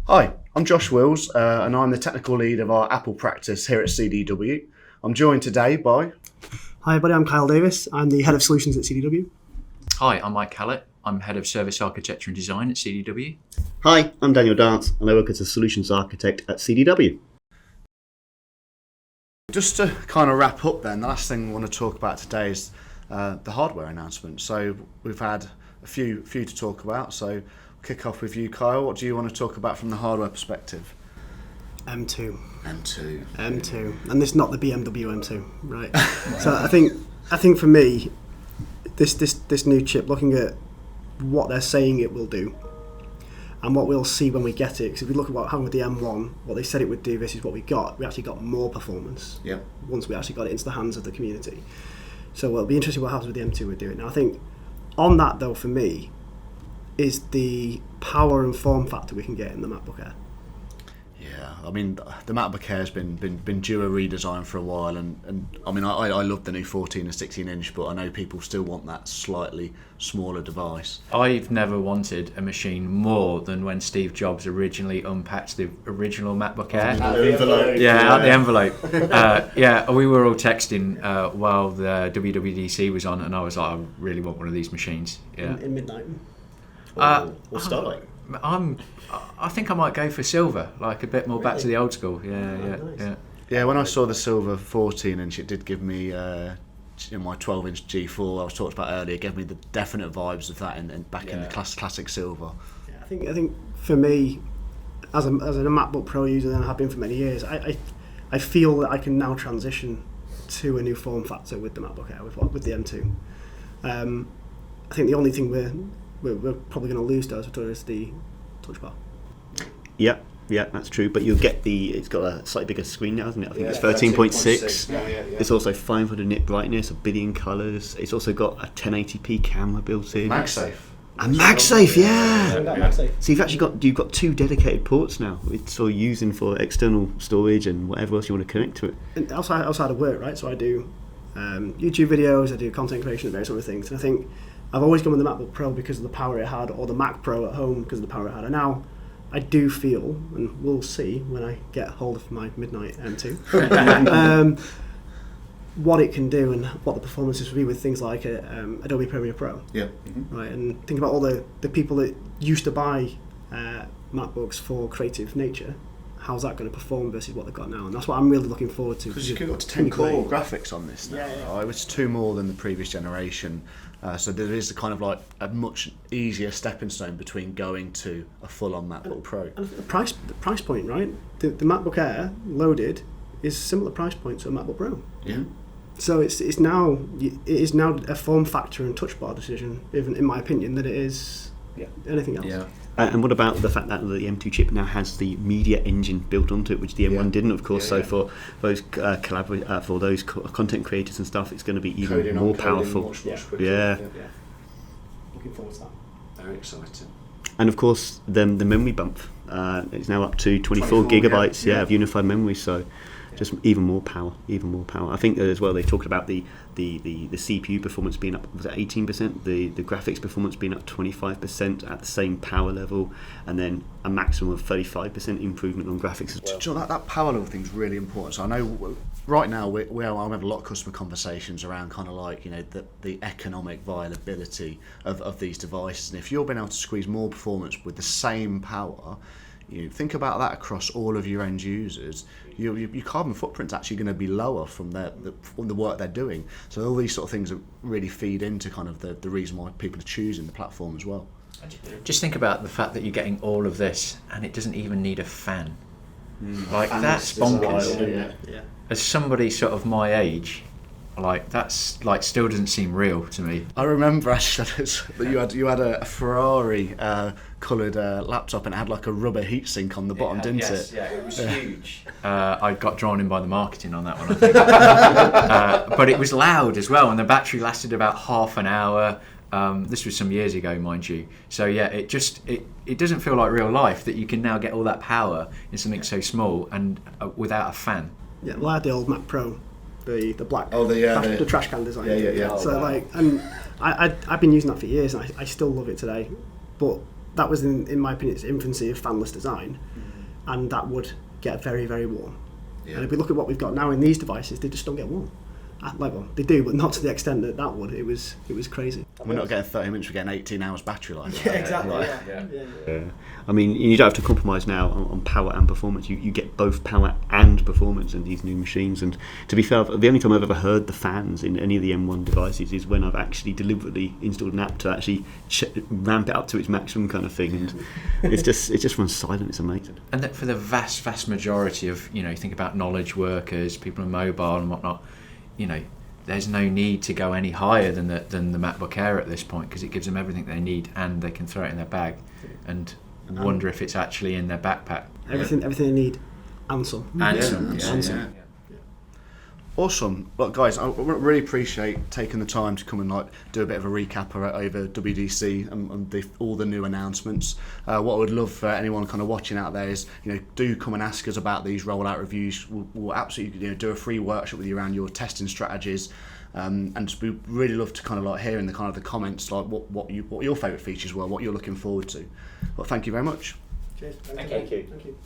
Hi, I'm Josh Wills, and I'm the technical lead of our Apple practice here at CDW. I'm joined today by... Hi everybody, I'm Kyle Davis. I'm the Head of Solutions at CDW. Hi, I'm Mike Callett. I'm Head of Service Architecture and Design at CDW. Hi, I'm Daniel Dance, and I work as a Solutions Architect at CDW. Just to kind of wrap up then, the last thing we want to talk about today is the hardware announcement. So we've had a few to talk about, so we'll kick off with you, Kyle. What do you want to talk about from the hardware perspective? M2. M2. And this is not the BMW M2, right? So I think for me, this new chip, looking at what they're saying it will do, and what we'll see when we get it, because if we look at what happened with the M1, what they said it would do versus what we actually got more performance. Yep. Once we actually got it into the hands of the community. So it'll be interesting what happens with the M2 we're doing. Now I think on that though, for me, is the power and form factor we can get in the MacBook Air. Yeah, I mean, the MacBook Air has been due a redesign for a while, and I mean, I love the new 14 and 16 inch, but I know people still want that slightly smaller device. I've never wanted a machine more than when Steve Jobs originally unpacked the original MacBook Air. Out the envelope. Yeah, out the envelope. We were all texting while the WWDC was on, and I was like, I really want one of these machines. Yeah. In midnight. Or Starlight. I think I might go for silver, like a bit more back to the old school. Nice. Yeah, when I saw the silver 14 inch, it did give me my 12 inch G4 I was talked about earlier, gave me the definite vibes of that and back in the classic silver. Yeah, I think for me, as a MacBook Pro user, and I have been for many years, I feel that I can now transition to a new form factor with the MacBook Air with the M2. I think the only thing we're probably going to lose though is the touch bar. Yeah, that's true. But you'll get it's got a slightly bigger screen now, hasn't it? I think it's 13.6. Yeah. It's also 500 nit brightness, a billion colours. It's also got a 1080p camera built in. MagSafe. And MagSafe, yeah. MagSafe. So you've got two dedicated ports now. It's all using for external storage and whatever else you want to connect to it. And outside of work, right? So I do YouTube videos, I do content creation, and various other things. And I think I've always gone with the MacBook Pro because of the power it had, or the Mac Pro at home because of the power it had. And now I do feel, and we'll see when I get hold of my midnight M2, what it can do and what the performances will be with things like Adobe Premiere Pro. Yeah. Right, and think about all the people that used to buy MacBooks for creative nature. How's that going to perform versus what they've got now? And that's what I'm really looking forward to. Because you've got 10 core graphics on this now. Yeah. Right? It's 2 more than the previous generation. So there is a kind of like a much easier stepping stone between going to a full-on MacBook Pro. And the price point, right? The MacBook Air loaded is a similar price point to a MacBook Pro. Yeah. So it is now a form factor and touch bar decision, even in my opinion, that it is anything else. Yeah. And what about the fact that the M2 chip now has the media engine built onto it, which the M1 didn't, of course. So for those for those content creators and stuff, it's going to be even Coding more on coding powerful. much quicker. Yeah. Looking forward to that. Very exciting. And of course, the memory bump. It's now up to 24 gigabytes of unified memory. So just even more power. I think as well they talked about the CPU performance being up, was it 18%? The graphics performance being up 25% at the same power level, and then a maximum of 35% improvement on graphics as well. Do you know, that power level thing's really important. So I know right now I'm having a lot of customer conversations around kind of like, you know, the economic viability of these devices, and if you're being able to squeeze more performance with the same power, you think about that across all of your end users, your carbon footprint's actually going to be lower from the work they're doing. So all these sort of things that really feed into kind of the reason why people are choosing the platform as well. Just think about the fact that you're getting all of this and it doesn't even need a fan. Like, that's bonkers. Yeah. As somebody sort of my age, like, that's like still doesn't seem real to me. I remember actually that you had a Ferrari coloured laptop, and it had like a rubber heatsink on the bottom, didn't it? Yeah, it was huge. I got drawn in by the marketing on that one, I think. But it was loud as well, and the battery lasted about half an hour. This was some years ago, mind you. So yeah, it doesn't feel like real life that you can now get all that power in something so small and without a fan. Yeah, well, I had the old Mac Pro, the black, the trash can design. Yeah. So like, and I've been using that for years, and I still love it today. But that was in my opinion its infancy of fanless design, and that would get very, very warm. Yeah. And if we look at what we've got now in these devices, they just don't get warm. Like, well, they do, but not to the extent that that would. It was crazy. We're not getting 30 minutes, we're getting 18 hours battery life. Yeah, exactly. Like, Yeah. I mean, you don't have to compromise now on power and performance. You get both power and performance in these new machines. And to be fair, the only time I've ever heard the fans in any of the M1 devices is when I've actually deliberately installed an app to actually ramp it up to its maximum kind of thing. And it just runs silent. It's amazing. And that for the vast majority of, you think about knowledge workers, people on mobile and whatnot, there's no need to go any higher than the MacBook Air at this point, because it gives them everything they need and they can throw it in their bag and wonder if it's actually in their backpack. Everything they need, and some. And some. Yeah. Awesome. Look, guys, I really appreciate taking the time to come and do a bit of a recap over WWDC and all the new announcements. What I would love for anyone kind of watching out there is, do come and ask us about these rollout reviews. We'll absolutely do a free workshop with you around your testing strategies. And just we really love to kind of hear in the kind of the comments what your favourite features were, what you're looking forward to. Well, thank you very much. Cheers. Thank you. Thank you.